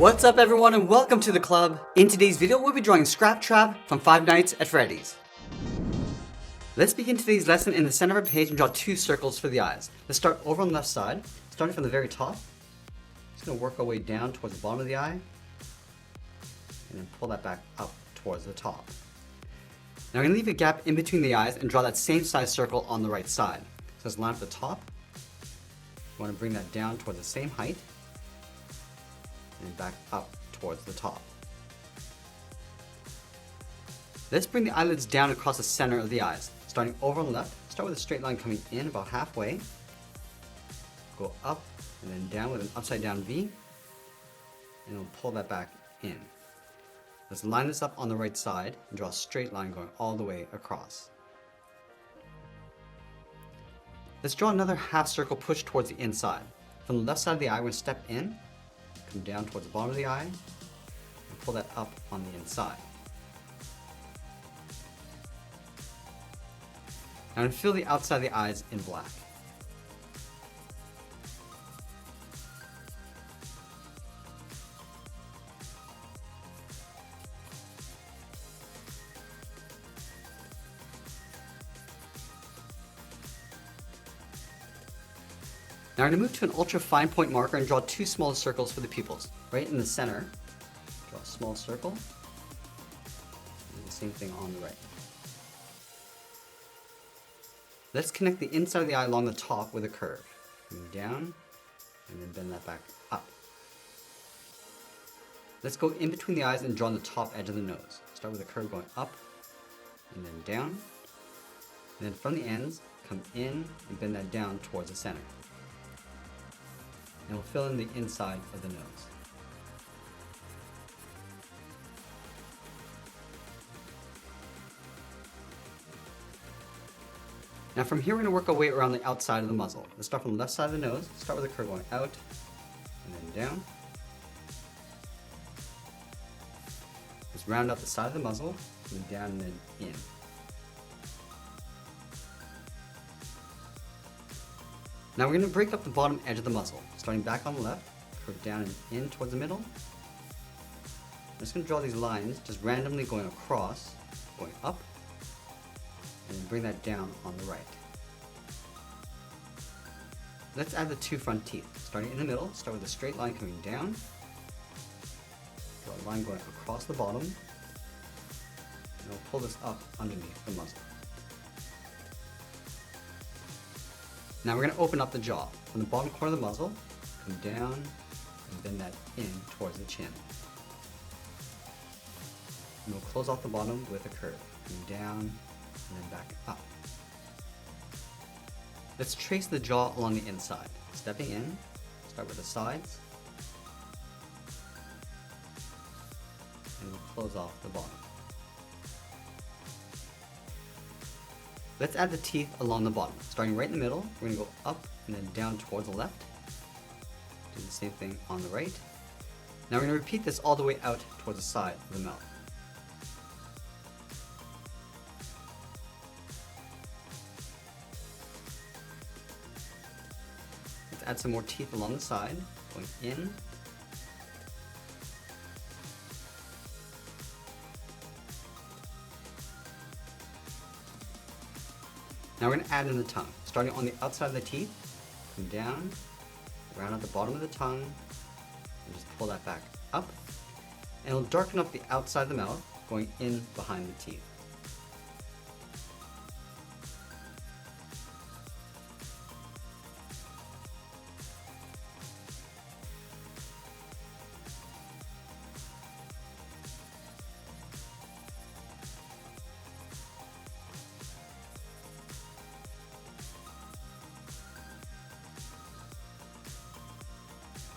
What's up everyone and welcome to the club. In today's video we'll be drawing Scrap Trap from Five Nights at Freddy's. Let's begin today's lesson in the center of our page and draw two circles for the eyes. Let's start over on the left side, starting from the very top. Just going to work our way down towards the bottom of the eye and then pull that back up towards the top. Now I'm going to leave a gap in between the eyes and draw that same size circle on the right side. So let's line up the top. We want to bring that down towards the same height and back up towards the top. Let's bring the eyelids down across the center of the eyes. Starting over on the left, start with a straight line coming in about halfway, go up and then down with an upside down V, and we'll pull that back in. Let's line this up on the right side and draw a straight line going all the way across. Let's draw another half circle pushed towards the inside. From the left side of the eye, we're going to step in, come down towards the bottom of the eye, and pull that up on the inside. Now I'm going to fill the outside of the eyes in black. Now I'm going to move to an ultra fine point marker and draw two small circles for the pupils. Right in the center, draw a small circle, and the same thing on the right. Let's connect the inside of the eye along the top with a curve. Coming down, and then bend that back up. Let's go in between the eyes and draw on the top edge of the nose. Start with a curve going up, and then down. And then from the ends, come in and bend that down towards the center. And we'll fill in the inside of the nose. Now from here we're going to work our way around the outside of the muzzle. Let's start from the left side of the nose, start with a curve going out, and then down. Let's round out the side of the muzzle, and then down and then in. Now we're going to break up the bottom edge of the muzzle, starting back on the left, curve down and in towards the middle. I'm just going to draw these lines, just randomly going across, going up, and then bring that down on the right. Let's add the two front teeth. Starting in the middle, start with a straight line coming down, draw a line going across the bottom, and we'll pull this up underneath the muzzle. Now we're going to open up the jaw. From the bottom corner of the muzzle, come down and bend that in towards the chin. And we'll close off the bottom with a curve, coming down and then back up. Let's trace the jaw along the inside. Stepping in, start with the sides, and we'll close off the bottom. Let's add the teeth along the bottom. Starting right in the middle, we're going to go up and then down towards the left. Do the same thing on the right. Now we're going to repeat this all the way out towards the side of the mouth. Let's add some more teeth along the side, going in. Now we're going to add in the tongue. Starting on the outside of the teeth, come down, round out the bottom of the tongue, and just pull that back up. And it'll darken up the outside of the mouth, going in behind the teeth.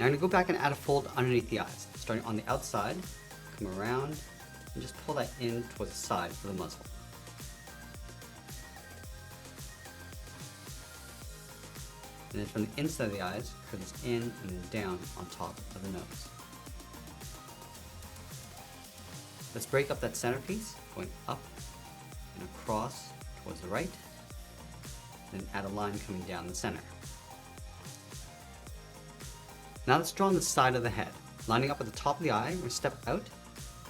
Now I'm going to go back and add a fold underneath the eyes. Starting on the outside, come around, and just pull that in towards the side of the muzzle. And then from the inside of the eyes, curve this in and then down on top of the nose. Let's break up that centerpiece, going up and across towards the right, then add a line coming down the center. Now let's draw on the side of the head. Lining up at the top of the eye, we're going to step out,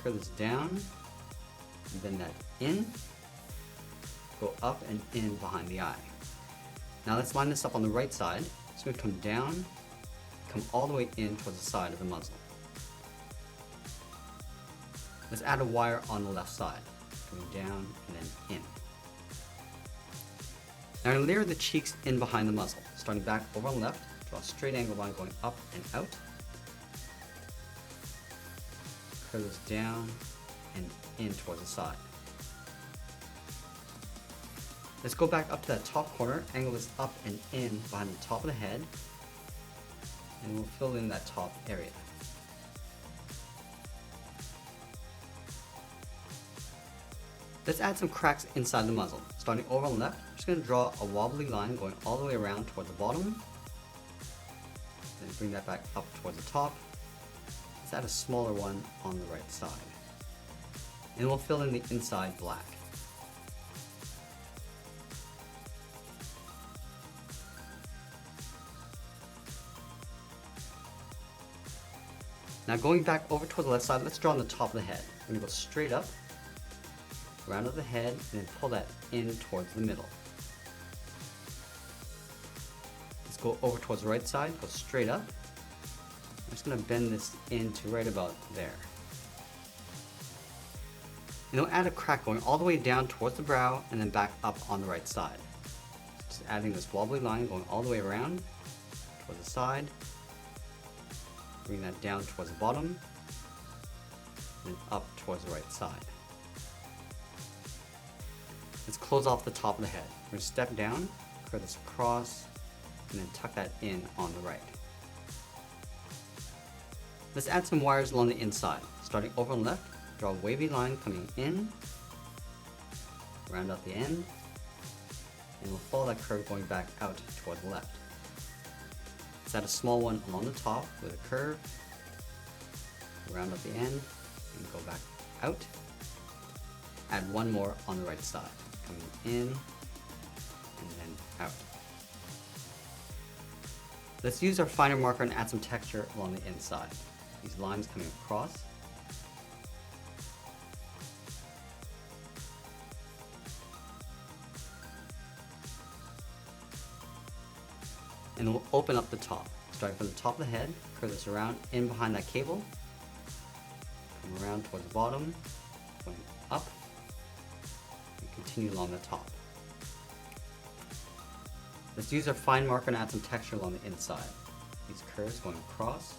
curve this down, and bend that in, go up and in behind the eye. Now let's line this up on the right side. So we're going to come down, come all the way in towards the side of the muzzle. Let's add a wire on the left side, coming down and then in. Now I'm going to layer the cheeks in behind the muzzle. Starting back over on the left, draw a straight angle line going up and out. Curve this down and in towards the side. Let's go back up to that top corner, angle this up and in behind the top of the head, and we'll fill in that top area. Let's add some cracks inside the muzzle. Starting over on the left, I'm just going to draw a wobbly line going all the way around toward the bottom, then bring that back up towards the top. Let's add a smaller one on the right side. And we'll fill in the inside black. Now going back over toward the left side, let's draw on the top of the head. We're going to go straight up, round up the head, and then pull that in towards the middle. Let's go over towards the right side, go straight up. I'm just going to bend this into right about there. And we'll add a crack going all the way down towards the brow and then back up on the right side. Just adding this wobbly line going all the way around towards the side. Bring that down towards the bottom, and up towards the right side. Let's close off the top of the head. We're going to step down, curve this across, and then tuck that in on the right. Let's add some wires along the inside. Starting over on the left, draw a wavy line coming in, round out the end, and we'll follow that curve going back out toward the left. Let's add a small one along the top with a curve, round up the end, and go back out. Add one more on the right side, coming in, and then out. Let's use our finer marker and add some texture along the inside. These lines coming across. And we'll open up the top. Starting from the top of the head, curve this around in behind that cable, come around towards the bottom, going up, and continue along the top. Let's use our fine marker and add some texture along the inside. These curves going across.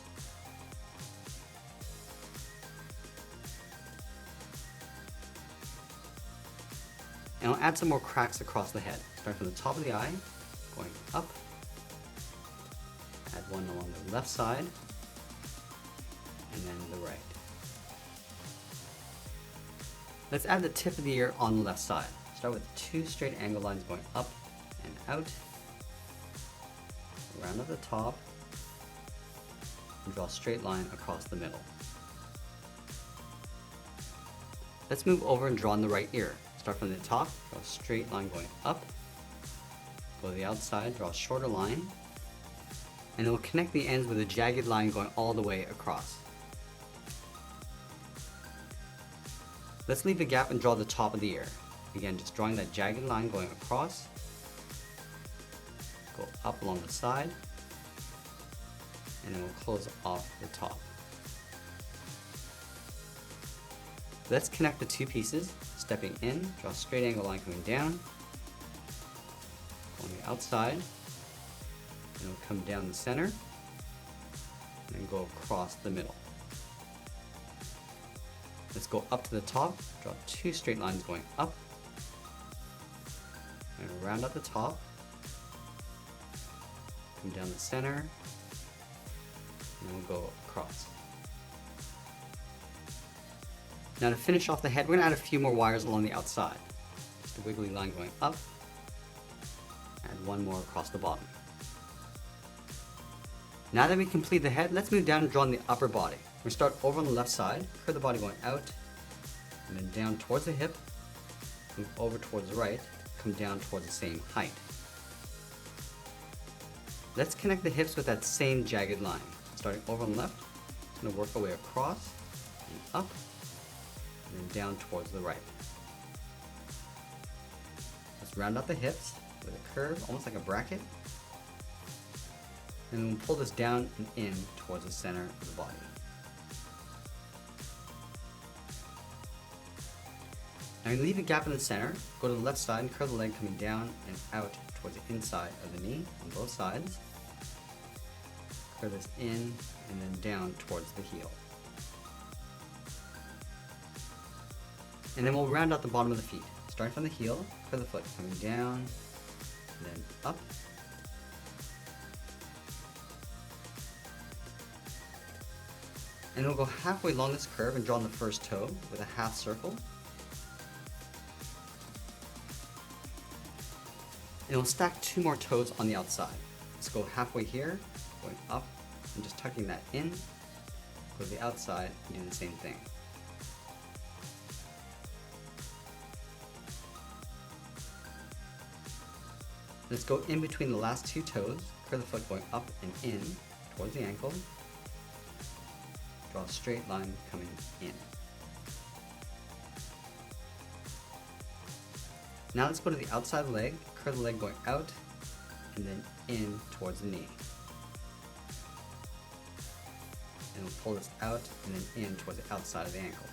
And I'll add some more cracks across the head. Starting from the top of the eye, going up. Add one along the left side, and then the right. Let's add the tip of the ear on the left side. Start with two straight angle lines going up and out, around at the top, and draw a straight line across the middle. Let's move over and draw on the right ear. Start from the top, draw a straight line going up, go to the outside, draw a shorter line, and it will connect the ends with a jagged line going all the way across. Let's leave a gap and draw the top of the ear. Again, just drawing that jagged line going across, go up along the side, and then we'll close off the top. Let's connect the two pieces, stepping in, draw a straight angle line coming down, on the outside, and we'll come down the center, and go across the middle. Let's go up to the top, draw two straight lines going up, and round up the top, come down the center, and we'll go across. Now to finish off the head, we're going to add a few more wires along the outside. Just a wiggly line going up, and one more across the bottom. Now that we complete the head, let's move down and draw on the upper body. We start over on the left side, curve the body going out, and then down towards the hip, move over towards the right, come down towards the same height. Let's connect the hips with that same jagged line. Starting over on the left, It's going to work our way across and up and then down towards the right. Let's round out the hips with a curve, almost like a bracket. And then we'll pull this down and in towards the center of the body. Now you leave a gap in the center, go to the left side and curl the leg coming down and out towards the inside of the knee on both sides. Curl this in and then down towards the heel. And then we'll round out the bottom of the feet. Starting from the heel, curl the foot coming down and then up. And we'll go halfway along this curve and draw on the first toe with a half circle. And we'll stack 2 more toes on the outside. Let's go halfway here, going up, and just tucking that in. Go to the outside and do the same thing. Let's go in between the last 2 toes, curl the foot going up and in towards the ankle. Draw a straight line coming in. Now let's go to the outside leg, curl the leg going out and then in towards the knee. And we'll pull this out and then in towards the outside of the ankle.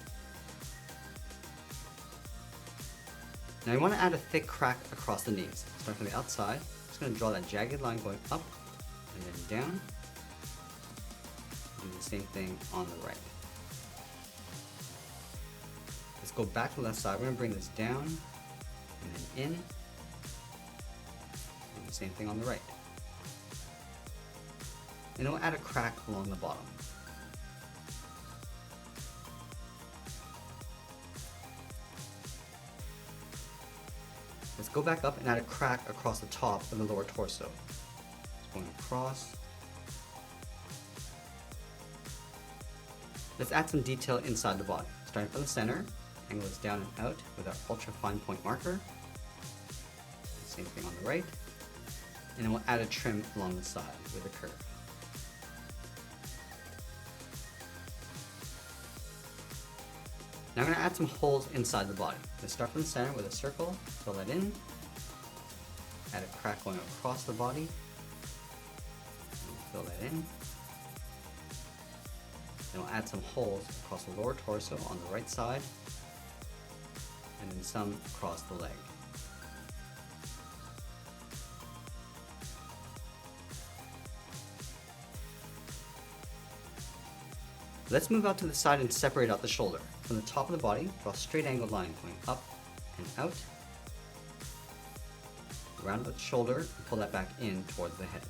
Now you want to add a thick crack across the knees. Start from the outside, just going to draw that jagged line going up and then down. Do the same thing on the right. Let's go back to the left side, we're going to bring this down and then in. And the same thing on the right. And then we'll add a crack along the bottom. Let's go back up and add a crack across the top of the lower torso. Just going across. Let's add some detail inside the body. Starting from the center, angle this down and out with our ultra fine point marker. Same thing on the right. And then we'll add a trim along the side with a curve. Now I'm going to add some holes inside the body. Let's start from the center with a circle, fill that in, add a crack going across the body, fill that in. Then we'll add some holes across the lower torso on the right side, and then some across the leg. Let's move out to the side and separate out the shoulder. From the top of the body, draw a straight angled line going up and out. Round out the shoulder and pull that back in towards the head.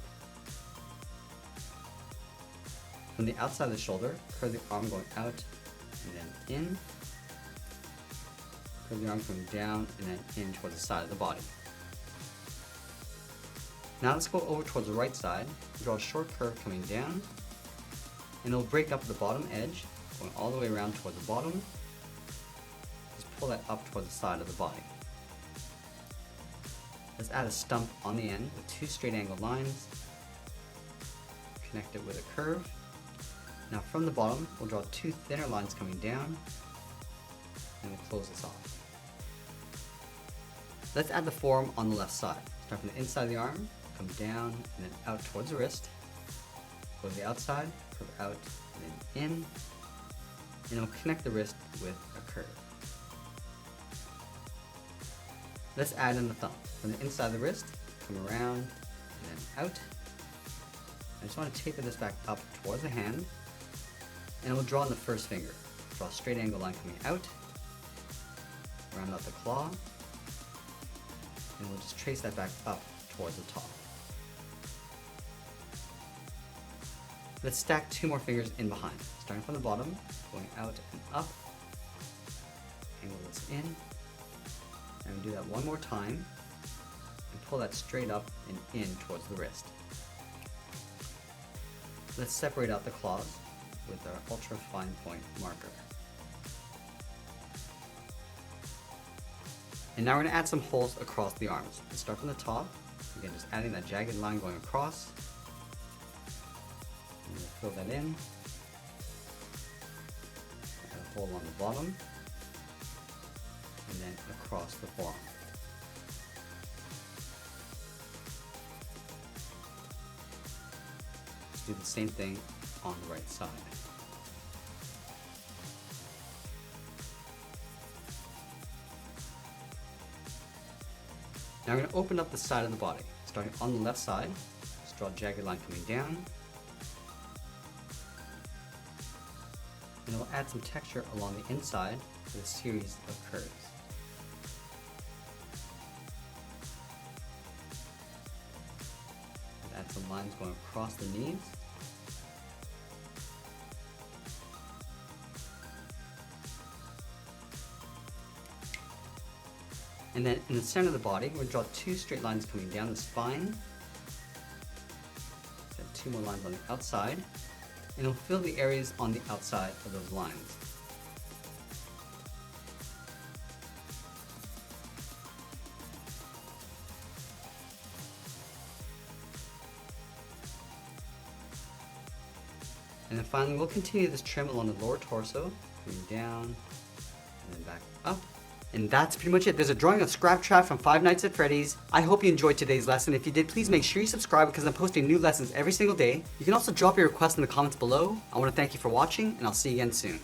From the outside of the shoulder, curl the arm going out and then in. Curl the arm going down and then in towards the side of the body. Now let's go over towards the right side, draw a short curve coming down, and it'll break up the bottom edge, going all the way around toward the bottom. Just pull that up toward the side of the body. Let's add a stump on the end with 2 straight angled lines. Connect it with a curve. Now from the bottom, we'll draw 2 thinner lines coming down, and we'll close this off. Let's add the forearm on the left side. Start from the inside of the arm, come down, and then out towards the wrist. Go to the outside, curve out, and then in, and we'll connect the wrist with a curve. Let's add in the thumb. From the inside of the wrist, come around, and then out. I just want to taper this back up towards the hand, and we'll draw on the first finger. Draw a straight angle line coming out, round out the claw, and we'll just trace that back up towards the top. Let's stack 2 more fingers in behind. Starting from the bottom, going out and up. Angle this in. And we do that one more time. And pull that straight up and in towards the wrist. Let's separate out the claws with our ultra fine point marker. And now we're going to add some holes across the arms. Let's start from the top. Again, just adding that jagged line going across. And we'll fill that in. hole on the bottom, and then across the forearm. Let's do the same thing on the right side. Now we're going to open up the side of the body. Starting on the left side, just draw a jagged line coming down. And we'll add some texture along the inside with a series of curves. And add some lines going across the knees. And then in the center of the body, we're going to draw two straight lines coming down the spine. Then two more lines on the outside. And we'll fill the areas on the outside of those lines. And then finally, we'll continue this trim along the lower torso, coming down, and then back up. And that's pretty much it. There's a drawing of Scrap Trap from Five Nights at Freddy's. I hope you enjoyed today's lesson. If you did, please make sure you subscribe because I'm posting new lessons every single day. You can also drop your requests in the comments below. I want to thank you for watching, and I'll see you again soon.